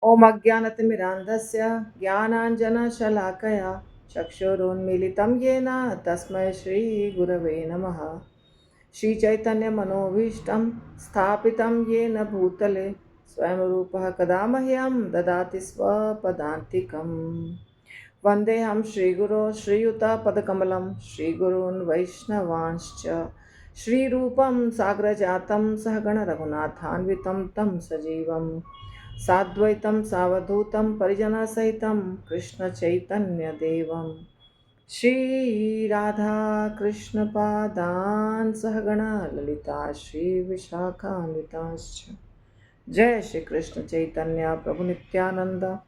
ॐ अज्ञानतिमिरान्धस्य ज्ञानाञ्जनशलाकया चक्षुरुन्मीलितं येन तस्मै श्रीगुरवे नमः। श्रीचैतन्यमनोभीष्टं स्थापितं येन भूतले स्वयं रूपः कदा मह्यं ददाति स्वपदान्तिकम्। वन्देऽहं श्रीगुरो श्रीयुतपदकमलं श्रीगुरून् वैष्णवांश्च श्रीरूपं साग्रजातं सहगण रघुनाथान्वितं तं सजीवं साद्वैतं सावधूतं परिजनसहितं कृष्णचैतन्यदेवं श्रीराधा कृष्णपादान् सहगणा ललिता श्रीविशाखान्वितांश्च। जय श्री कृष्ण चैतन्य प्रभु नित्यानंद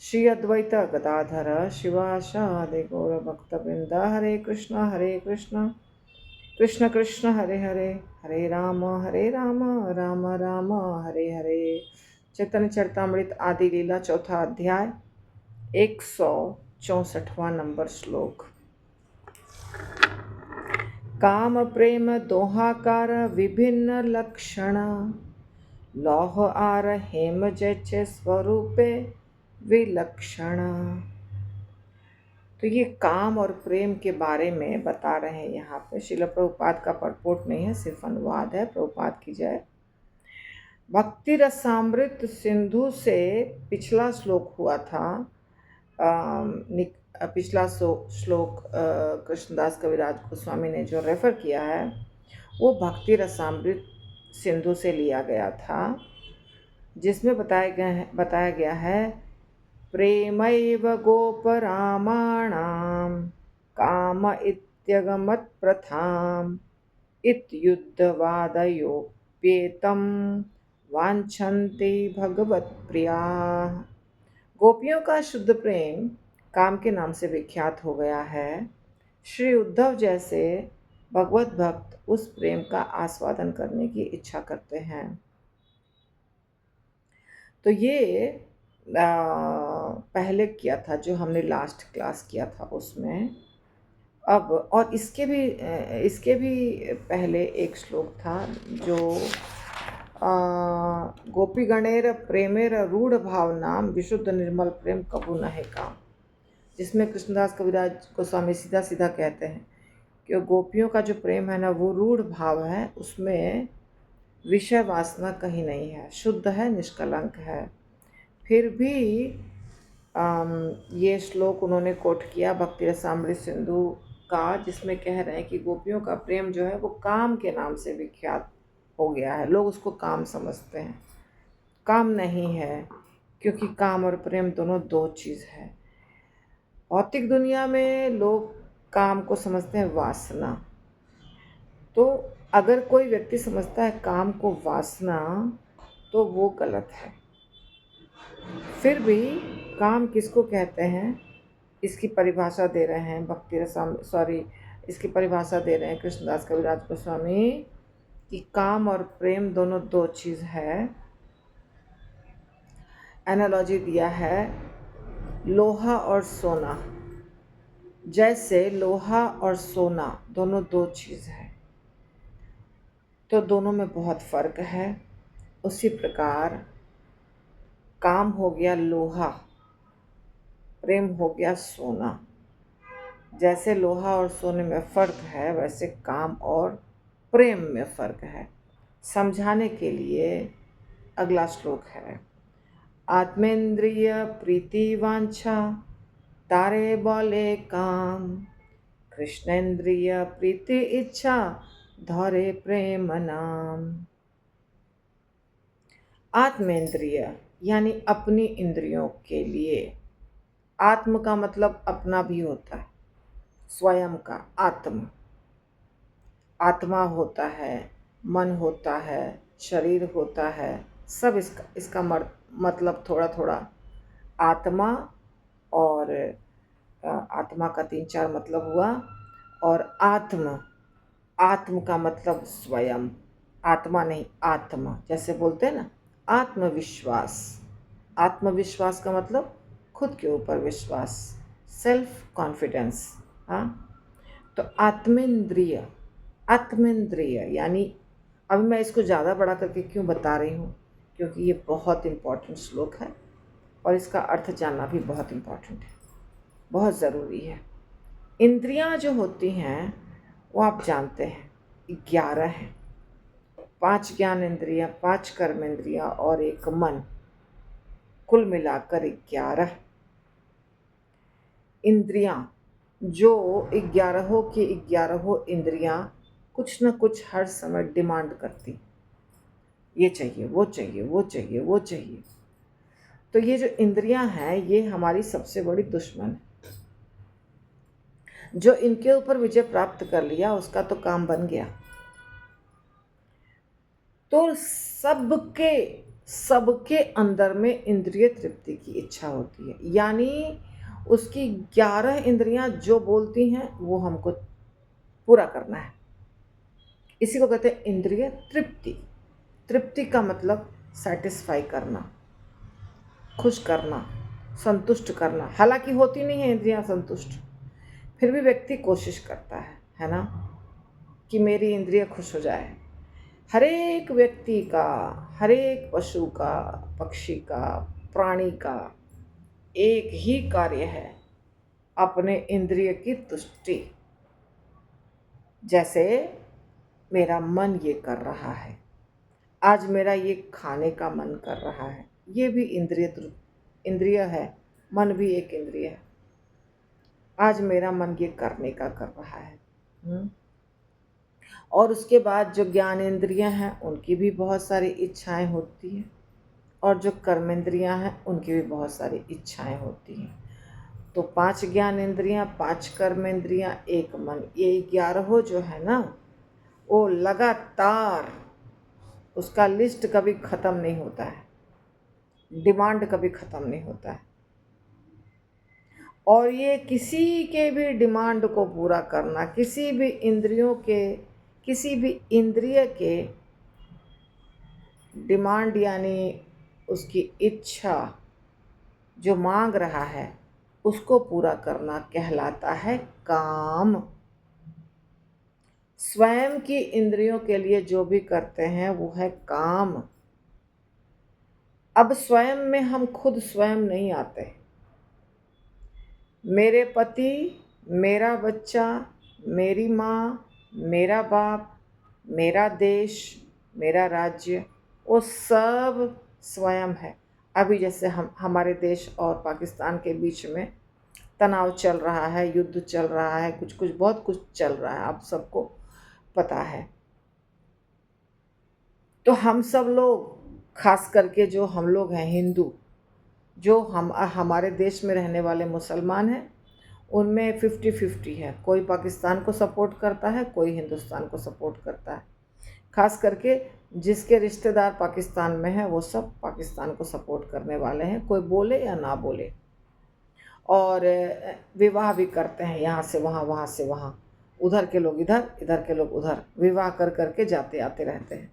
श्री अद्वैत गदाधर शिवासादि गौर भक्तवृंद। हरे कृष्ण कृष्ण कृष्ण हरे हरे, हरे राम राम राम हरे हरे। चैतन्य चरितामृत आदि लीला चौथा अध्याय 164वां नंबर श्लोक। काम प्रेम दोहाकार विभिन्न लक्षण लौह आर हेम जैसे स्वरूपे विलक्षण। तो ये काम और प्रेम के बारे में बता रहे हैं यहाँ पे। श्रील प्रभुपाद का परपोट नहीं है, सिर्फ अनुवाद है। प्रभुपाद की जय। भक्ति रसामृत सिंधु से पिछला श्लोक हुआ था। पिछला श्लोक कृष्णदास कविराज गोस्वामी ने जो रेफर किया है वो भक्ति रसामृत सिंधु से लिया गया था, जिसमें बताया गया है प्रेमैव गोपरामाणां काम इत्यगमत् प्रथाम् इत्युद्धवादयोप्येतं वाञ्छन्ति भगवत्प्रियाः। गोपियों का शुद्ध प्रेम काम के नाम से विख्यात हो गया है। श्री उद्धव जैसे भगवत भक्त उस प्रेम का आस्वादन करने की इच्छा करते हैं। तो ये पहले किया था, जो हमने लास्ट क्लास किया था उसमें। अब और इसके भी पहले एक श्लोक था जो गोपी गणेर प्रेमेर रूढ़ भावनाम विशुद्ध निर्मल प्रेम कबू नहे काम, जिसमें कृष्णदास कविराज गोस्वामी सीधा सीधा कहते हैं कि गोपियों का जो प्रेम है ना वो रूढ़ भाव है, उसमें विषय वासना कहीं नहीं है, शुद्ध है, निष्कलंक है। फिर भी ये श्लोक उन्होंने कोट किया भक्ति रसामृत सिंधु का, जिसमें कह रहे हैं कि गोपियों का प्रेम जो है वो काम के नाम से विख्यात हो गया है। लोग उसको काम समझते हैं, काम नहीं है, क्योंकि काम और प्रेम दोनों दो चीज़ है। भौतिक दुनिया में लोग काम को समझते हैं वासना। तो अगर कोई व्यक्ति समझता है काम को वासना तो वो गलत है। फिर भी काम किसको कहते हैं इसकी परिभाषा दे रहे हैं इसकी परिभाषा दे रहे हैं कृष्णदास कविराज गोस्वामी कि काम और प्रेम दोनों दो चीज़ है। एनालॉजी दिया है लोहा और सोना, जैसे लोहा और सोना दोनों दो चीज़ है तो दोनों में बहुत फ़र्क है। उसी प्रकार काम हो गया लोहा, प्रेम हो गया सोना। जैसे लोहा और सोने में फ़र्क है, वैसे काम और प्रेम में फ़र्क है। समझाने के लिए अगला श्लोक है आत्मेंद्रिय प्रीति वांछा तारे बोले काम, कृष्णेंद्रिय प्रीति इच्छा धौरे प्रेम नाम। आत्मेंद्रिय यानी अपनी इंद्रियों के लिए। आत्म का मतलब अपना भी होता है, स्वयं का आत्मा होता है, मन होता है, शरीर होता है, सब इसका मतलब थोड़ा थोड़ा। आत्मा और आत्मा का 3-4 मतलब हुआ। और आत्म का मतलब स्वयं, आत्मा नहीं आत्मा। जैसे बोलते हैं ना आत्मविश्वास, आत्मविश्वास का मतलब खुद के ऊपर विश्वास, सेल्फ कॉन्फिडेंस। हाँ, तो आत्मेंद्रिय यानी, अभी मैं इसको ज़्यादा बड़ा करके क्यों बता रही हूँ, क्योंकि ये बहुत इम्पोर्टेंट श्लोक है। और इसका अर्थ जानना भी बहुत इम्पोर्टेंट है, बहुत ज़रूरी है। इंद्रियां जो होती हैं वो आप जानते हैं 11 हैं। 5 ज्ञान इंद्रियां, 5 कर्म इंद्रियां और 1 मन, कुल मिलाकर 11 इंद्रियां, जो 11 की 11 इंद्रियां कुछ न कुछ हर समय डिमांड करती, ये चाहिए, वो चाहिए, वो चाहिए, वो चाहिए। तो ये जो इंद्रियां हैं ये हमारी सबसे बड़ी दुश्मन है। जो इनके ऊपर विजय प्राप्त कर लिया उसका तो काम बन गया। तो सबके अंदर में इंद्रिय तृप्ति की इच्छा होती है, यानी उसकी 11 इंद्रियां जो बोलती हैं वो हमको पूरा करना है। इसी को कहते हैं इंद्रिय तृप्ति। तृप्ति का मतलब सेटिस्फाई करना, खुश करना, संतुष्ट करना। हालांकि होती नहीं है इंद्रियां संतुष्ट, फिर भी व्यक्ति कोशिश करता है ना, कि मेरी इंद्रिय खुश हो जाए। हर एक व्यक्ति का, हर एक पशु का, पक्षी का, प्राणी का एक ही कार्य है, अपने इंद्रिय की तुष्टि। जैसे मेरा मन ये कर रहा है, आज मेरा ये खाने का मन कर रहा है, ये भी इंद्रिय है, मन भी एक इंद्रिय है। आज मेरा मन ये करने का कर रहा है। और उसके बाद जो ज्ञान इंद्रियां हैं उनकी भी बहुत सारी इच्छाएं होती हैं, और जो कर्मेंद्रियां हैं उनकी भी बहुत सारी इच्छाएं होती हैं। तो 5 ज्ञान इंद्रियां, 5 कर्मेंद्रियां, 1 मन, ये 11 जो है ना, वो लगातार, उसका लिस्ट कभी ख़त्म नहीं होता है, डिमांड कभी ख़त्म नहीं होता है। और ये किसी के भी डिमांड को पूरा करना, किसी भी इंद्रिय के डिमांड यानी उसकी इच्छा जो मांग रहा है उसको पूरा करना कहलाता है काम। स्वयं की इंद्रियों के लिए जो भी करते हैं वो है काम। अब स्वयं में हम खुद स्वयं नहीं आते। मेरे पति, मेरा बच्चा, मेरी माँ, मेरा बाप, मेरा देश, मेरा राज्य, वो सब स्वयं है। अभी जैसे हमारे देश और पाकिस्तान के बीच में तनाव चल रहा है, युद्ध चल रहा है, कुछ बहुत कुछ चल रहा है, आप सबको पता है। तो हम सब लोग, खास करके जो हम लोग हैं हिंदू, जो हमारे देश में रहने वाले मुसलमान हैं, उनमें 50-50 है। कोई पाकिस्तान को सपोर्ट करता है, कोई हिंदुस्तान को सपोर्ट करता है। खास करके जिसके रिश्तेदार पाकिस्तान में हैं वो सब पाकिस्तान को सपोर्ट करने वाले हैं, कोई बोले या ना बोले। और विवाह भी करते हैं, यहाँ से वहाँ, वहाँ से वहाँ, उधर के लोग इधर, इधर के लोग उधर, विवाह कर करके जाते आते रहते हैं।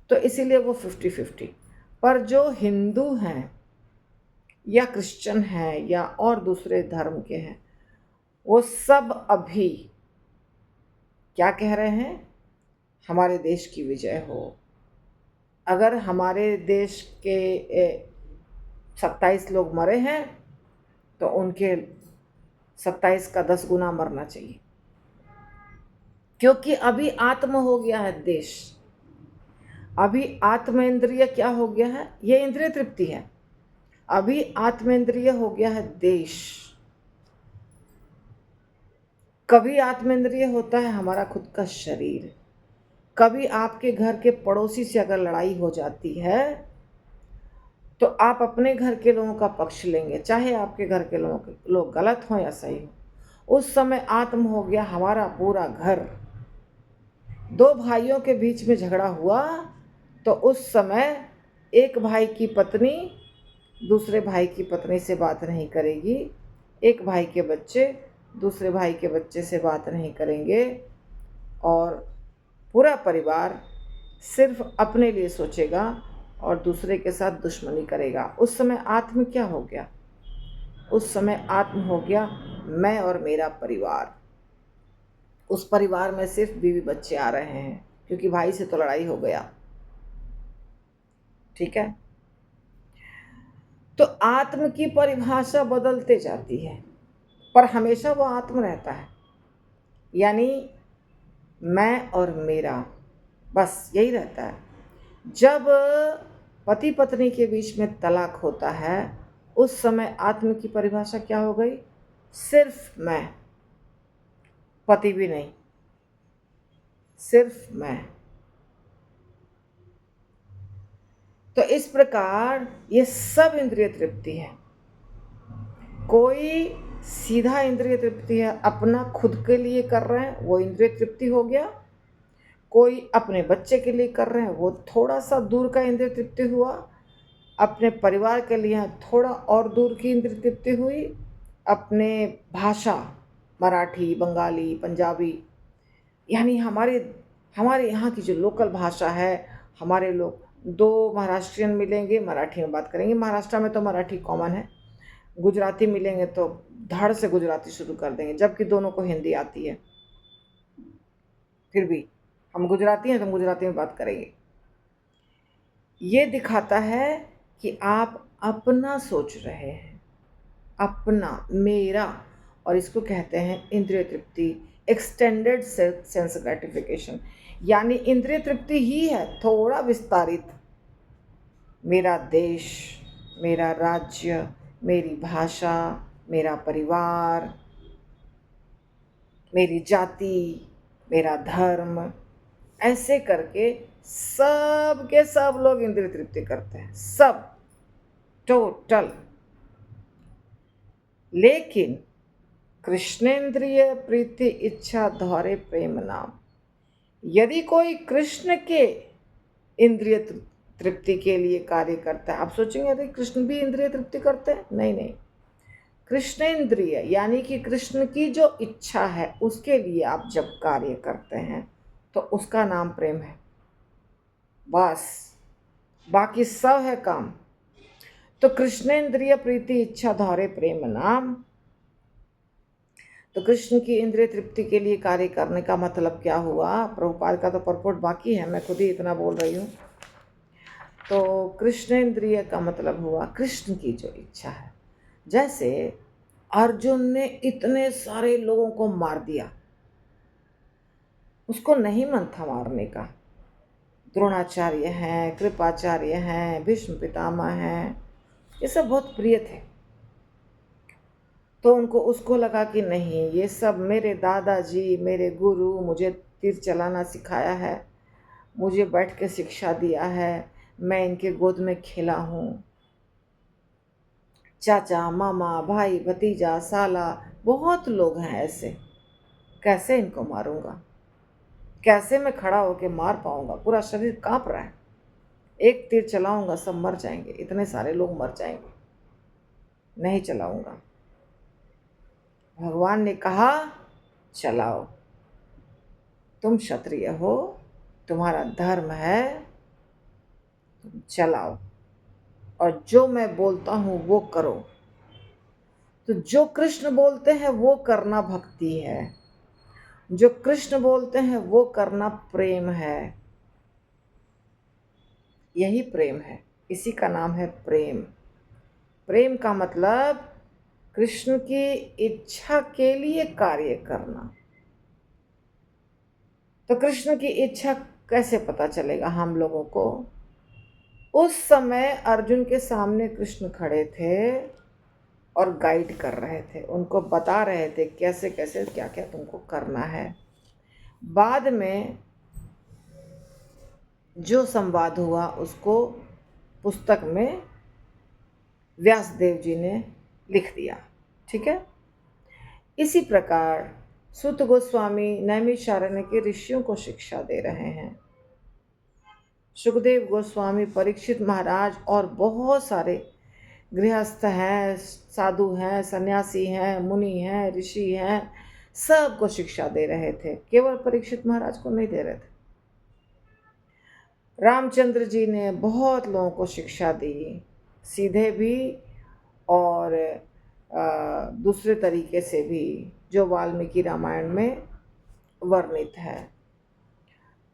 तो इसीलिए वो 50-50। पर जो हिंदू हैं या क्रिश्चियन हैं या और दूसरे धर्म के हैं, वो सब अभी क्या कह रहे हैं, हमारे देश की विजय हो। अगर हमारे देश के 27 लोग मरे हैं तो उनके 27 का 10 गुना मरना चाहिए, क्योंकि अभी आत्म हो गया है देश। अभी आत्मेंद्रिय क्या हो गया है, ये इंद्रिय तृप्ति है। अभी आत्मेंद्रिय हो गया है देश। कभी आत्मेंद्रिय होता है हमारा खुद का शरीर। कभी आपके घर के पड़ोसी से अगर लड़ाई हो जाती है तो आप अपने घर के लोगों का पक्ष लेंगे, चाहे आपके घर के लोग गलत हों या सही हो। उस समय आत्म हो गया हमारा पूरा घर। 2 भाइयों के बीच में झगड़ा हुआ तो उस समय एक भाई की पत्नी दूसरे भाई की पत्नी से बात नहीं करेगी, एक भाई के बच्चे दूसरे भाई के बच्चे से बात नहीं करेंगे, और पूरा परिवार सिर्फ अपने लिए सोचेगा और दूसरे के साथ दुश्मनी करेगा। उस समय आत्म क्या हो गया, उस समय आत्म हो गया मैं और मेरा परिवार। उस परिवार में सिर्फ बीवी बच्चे आ रहे हैं, क्योंकि भाई से तो लड़ाई हो गया। ठीक है। तो आत्म की परिभाषा बदलते जाती है, पर हमेशा वो आत्म रहता है, यानी मैं और मेरा, बस यही रहता है। जब पति पत्नी के बीच में तलाक होता है, उस समय आत्म की परिभाषा क्या हो गई? सिर्फ मैं, पति भी नहीं, सिर्फ मैं। तो इस प्रकार ये सब इंद्रिय तृप्ति है। कोई सीधा इंद्रिय तृप्ति है, अपना खुद के लिए कर रहे हैं, वो इंद्रिय तृप्ति हो गया। कोई अपने बच्चे के लिए कर रहे हैं, वो थोड़ा सा दूर का इंद्रिय तृप्ति हुआ। अपने परिवार के लिए थोड़ा और दूर की इंद्रिय तृप्ति हुई। अपने भाषा, मराठी, बंगाली, पंजाबी, यानी हमारे हमारे यहाँ की जो लोकल भाषा है, हमारे लोग, दो महाराष्ट्रियन मिलेंगे, मराठी में बात करेंगे, महाराष्ट्र में तो मराठी कॉमन है। गुजराती मिलेंगे तो धड़ से गुजराती शुरू कर देंगे, जबकि दोनों को हिंदी आती है। फिर भी हम गुजराती हैं तो हम गुजराती में बात करेंगे। ये दिखाता है कि आप अपना सोच रहे हैं, अपना, मेरा, और इसको कहते हैं इंद्रिय तृप्ति, एक्सटेंडेड सेंस ग्रेटिफिकेशन। यानी इंद्रिय तृप्ति ही है, थोड़ा विस्तारित। मेरा देश, मेरा राज्य, मेरी भाषा, मेरा परिवार, मेरी जाति, मेरा धर्म, ऐसे करके सब के सब लोग इंद्रिय तृप्ति करते हैं, सब, टोटल। लेकिन कृष्णेंद्रिय प्रीति इच्छा धौरे प्रेम नाम, यदि कोई कृष्ण के इंद्रिय तृप्ति के लिए कार्य करता है, आप सोचेंगे अरे कृष्ण भी इंद्रिय तृप्ति करते हैं? नहीं नहीं, कृष्णेंद्रिय यानी कि कृष्ण की जो इच्छा है उसके लिए आप जब कार्य करते हैं तो उसका नाम प्रेम है, बस, बाकी सब है काम। तो कृष्णेंद्रिय प्रीति इच्छा धौरे प्रेम नाम, तो कृष्ण की इंद्रिय तृप्ति के लिए कार्य करने का मतलब क्या हुआ? प्रभुपाद का तो परपोर्ट बाकी है, मैं खुद ही इतना बोल रही हूँ। तो कृष्णेंद्रिय का मतलब हुआ कृष्ण की जो इच्छा है। जैसे अर्जुन ने इतने सारे लोगों को मार दिया, उसको नहीं मन था मारने का। द्रोणाचार्य हैं, कृपाचार्य हैं, भीष्म पितामह हैं, ये सब बहुत प्रिय थे। तो उसको लगा कि नहीं, ये सब मेरे दादाजी, मेरे गुरु, मुझे तीर चलाना सिखाया है, मुझे बैठ के शिक्षा दिया है, मैं इनके गोद में खेला हूँ। चाचा, मामा, भाई, भतीजा, साला, बहुत लोग हैं ऐसे, कैसे इनको मारूंगा? कैसे मैं खड़ा होके मार पाऊंगा? पूरा शरीर कांप रहा है, एक तीर चलाऊंगा सब मर जाएंगे, इतने सारे लोग मर जाएंगे, नहीं चलाऊंगा। भगवान ने कहा चलाओ, तुम क्षत्रिय हो, तुम्हारा धर्म है, तुम चलाओ, और जो मैं बोलता हूँ वो करो। तो जो कृष्ण बोलते हैं वो करना भक्ति है, जो कृष्ण बोलते हैं वो करना प्रेम है, यही प्रेम है, इसी का नाम है प्रेम। प्रेम का मतलब कृष्ण की इच्छा के लिए कार्य करना। तो कृष्ण की इच्छा कैसे पता चलेगा हम लोगों को? उस समय अर्जुन के सामने कृष्ण खड़े थे और गाइड कर रहे थे, उनको बता रहे थे कैसे कैसे क्या क्या तुमको करना है। बाद में जो संवाद हुआ उसको पुस्तक में व्यासदेव जी ने लिख दिया, ठीक है। इसी प्रकार सूत गोस्वामी नैमिषारण्य के ऋषियों को शिक्षा दे रहे हैं। सुखदेव गोस्वामी, परीक्षित महाराज और बहुत सारे गृहस्थ हैं, साधु हैं, सन्यासी हैं, मुनि हैं, ऋषि हैं, सबको शिक्षा दे रहे थे, केवल परीक्षित महाराज को नहीं दे रहे थे। रामचंद्र जी ने बहुत लोगों को शिक्षा दी, सीधे भी और दूसरे तरीके से भी, जो वाल्मीकि रामायण में वर्णित है।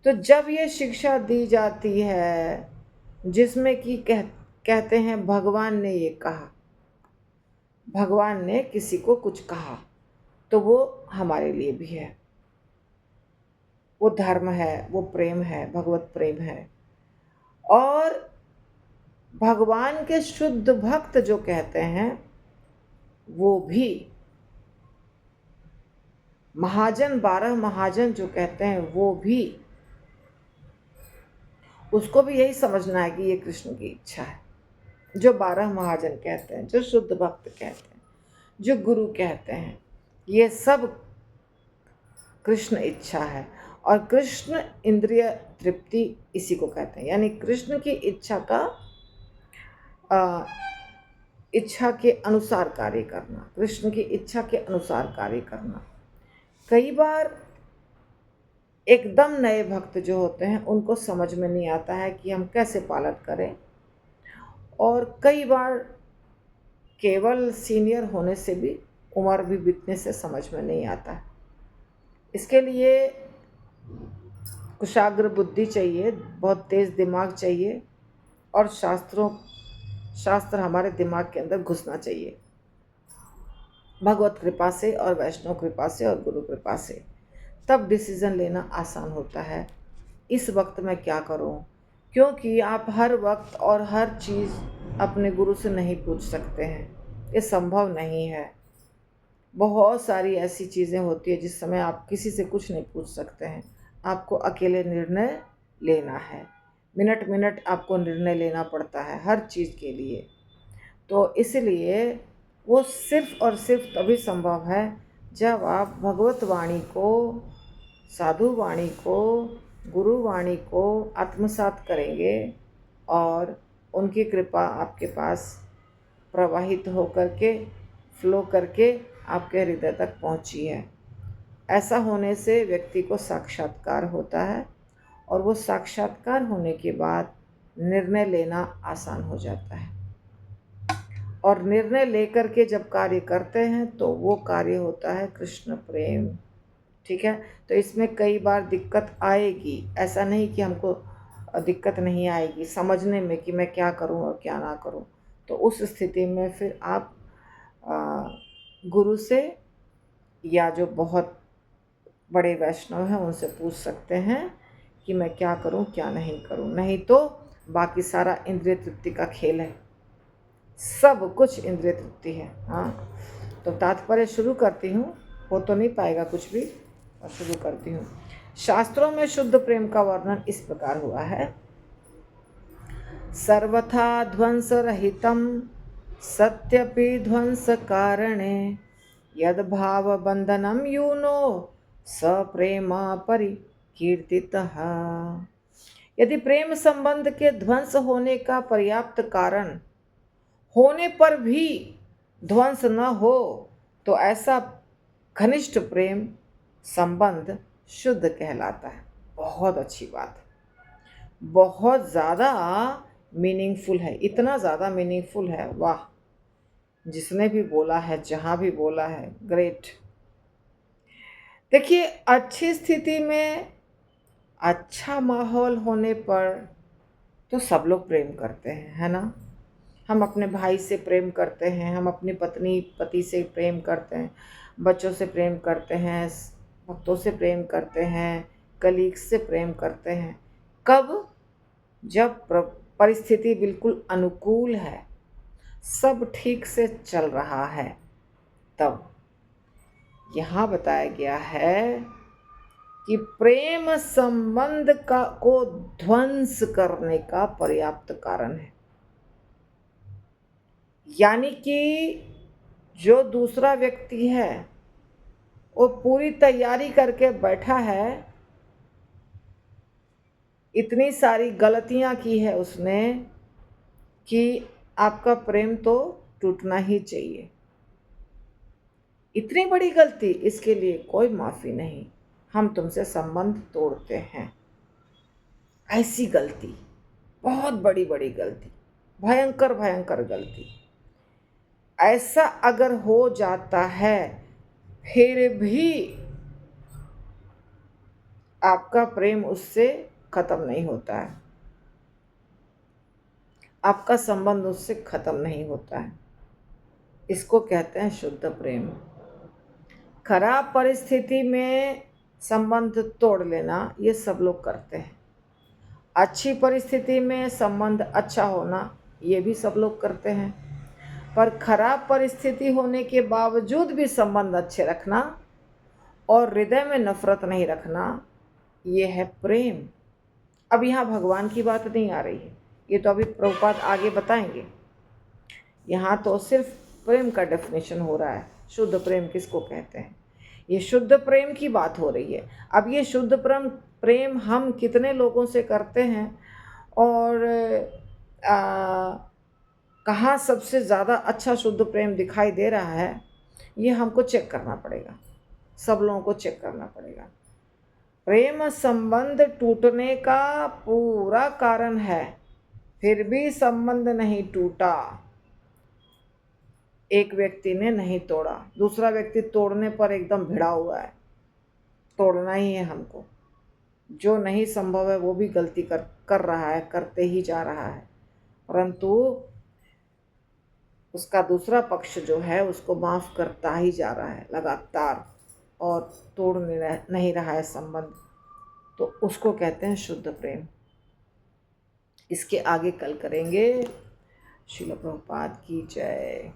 तो जब ये शिक्षा दी जाती है जिसमें कि कहते हैं भगवान ने ये कहा, भगवान ने किसी को कुछ कहा तो वो हमारे लिए भी है, वो धर्म है, वो प्रेम है, भगवत प्रेम है। और भगवान के शुद्ध भक्त जो कहते हैं वो भी, महाजन 12 महाजन जो कहते हैं वो भी, उसको भी यही समझना है कि ये कृष्ण की इच्छा है। जो 12 महाजन कहते हैं, जो शुद्ध भक्त कहते हैं, जो गुरु कहते हैं, ये सब कृष्ण इच्छा है। और कृष्ण इंद्रिय तृप्ति इसी को कहते हैं, यानी कृष्ण की इच्छा का इच्छा के अनुसार कार्य करना, कृष्ण की इच्छा के अनुसार कार्य करना। कई बार एकदम नए भक्त जो होते हैं उनको समझ में नहीं आता है कि हम कैसे पालन करें, और कई बार केवल सीनियर होने से भी, उम्र भी बीतने से समझ में नहीं आता है। इसके लिए कुशाग्र बुद्धि चाहिए, बहुत तेज़ दिमाग चाहिए, और शास्त्र हमारे दिमाग के अंदर घुसना चाहिए, भगवत कृपा से और वैष्णव कृपा से और गुरु कृपा से। तब डिसीज़न लेना आसान होता है, इस वक्त मैं क्या करूं, क्योंकि आप हर वक्त और हर चीज़ अपने गुरु से नहीं पूछ सकते हैं, ये संभव नहीं है। बहुत सारी ऐसी चीज़ें होती है जिस समय आप किसी से कुछ नहीं पूछ सकते हैं, आपको अकेले निर्णय लेना है। मिनट मिनट आपको निर्णय लेना पड़ता है हर चीज़ के लिए। तो इसलिए वो सिर्फ और सिर्फ तभी संभव है जब आप भगवत वाणी को, साधु वाणी को, गुरु वाणी को आत्मसात करेंगे और उनकी कृपा आपके पास प्रवाहित हो करके, फ्लो करके आपके हृदय तक पहुंची है। ऐसा होने से व्यक्ति को साक्षात्कार होता है, और वो साक्षात्कार होने के बाद निर्णय लेना आसान हो जाता है। और निर्णय लेकर के जब कार्य करते हैं तो वो कार्य होता है कृष्ण प्रेम। ठीक है, तो इसमें कई बार दिक्कत आएगी, ऐसा नहीं कि हमको दिक्कत नहीं आएगी समझने में कि मैं क्या करूं और क्या ना करूं। तो उस स्थिति में फिर आप गुरु से या जो बहुत बड़े वैष्णव हैं उनसे पूछ सकते हैं कि मैं क्या करूं क्या नहीं करूं। नहीं तो बाकी सारा इंद्रिय तृप्ति का खेल है, सब कुछ इंद्रिय तृप्ति है। हाँ, तो तात्पर्य शुरू करती हूँ, हो तो नहीं पाएगा कुछ भी, और शुरू करती हूँ। शास्त्रों में शुद्ध प्रेम का वर्णन इस प्रकार हुआ है। सर्वथा ध्वंस रहितम सत्यपि ध्वंस कारणे यद भाव बंधनम यूनो स प्रेमा परिकीर्तितः। यदि प्रेम संबंध के ध्वंस होने का पर्याप्त कारण होने पर भी ध्वंस न हो तो ऐसा घनिष्ठ प्रेम संबंध शुद्ध कहलाता है। बहुत अच्छी बात, बहुत ज़्यादा मीनिंगफुल है, इतना ज़्यादा मीनिंगफुल है, वाह! जिसने भी बोला है, जहाँ भी बोला है, ग्रेट। देखिए, अच्छी स्थिति में, अच्छा माहौल होने पर तो सब लोग प्रेम करते हैं, है ना। हम अपने भाई से प्रेम करते हैं, हम अपनी पत्नी पति से प्रेम करते हैं, बच्चों से प्रेम करते हैं, भक्तों से प्रेम करते हैं, कलीग्स से प्रेम करते हैं। कब? जब परिस्थिति बिल्कुल अनुकूल है, सब ठीक से चल रहा है, तब। यहाँ बताया गया है कि प्रेम संबंध को ध्वंस करने का पर्याप्त कारण है। यानी कि जो दूसरा व्यक्ति है वो पूरी तैयारी करके बैठा है, इतनी सारी गलतियां की है उसने कि आपका प्रेम तो टूटना ही चाहिए। इतनी बड़ी गलती, इसके लिए कोई माफ़ी नहीं, हम तुमसे संबंध तोड़ते हैं। ऐसी गलती, बहुत बड़ी बड़ी गलती, भयंकर भयंकर गलती, ऐसा अगर हो जाता है फिर भी आपका प्रेम उससे खत्म नहीं होता है, आपका संबंध उससे खत्म नहीं होता है। इसको कहते हैं शुद्ध प्रेम। खराब परिस्थिति में संबंध तोड़ लेना ये सब लोग करते हैं। अच्छी परिस्थिति में संबंध अच्छा होना ये भी सब लोग करते हैं। पर खराब परिस्थिति होने के बावजूद भी संबंध अच्छे रखना और हृदय में नफरत नहीं रखना, ये है प्रेम। अब यहाँ भगवान की बात नहीं आ रही है, ये तो अभी प्रभुपाद आगे बताएंगे। यहाँ तो सिर्फ प्रेम का डेफिनेशन हो रहा है, शुद्ध प्रेम किसको कहते हैं, ये शुद्ध प्रेम की बात हो रही है। अब ये शुद्ध प्रेम हम कितने लोगों से करते हैं और कहाँ सबसे ज़्यादा अच्छा शुद्ध प्रेम दिखाई दे रहा है, ये हमको चेक करना पड़ेगा, सब लोगों को चेक करना पड़ेगा। प्रेम संबंध टूटने का पूरा कारण है, फिर भी संबंध नहीं टूटा। एक व्यक्ति ने नहीं तोड़ा, दूसरा व्यक्ति तोड़ने पर एकदम भिड़ा हुआ है। तोड़ना ही है हमको, जो नहीं संभव है वो भी गलती कर रहा है, करते ही जा रहा है, परंतु उसका दूसरा पक्ष जो है उसको माफ़ करता ही जा रहा है लगातार और तोड़ नहीं रहा है संबंध, तो उसको कहते हैं शुद्ध प्रेम। इसके आगे कल करेंगे। श्रील प्रभुपाद की जय।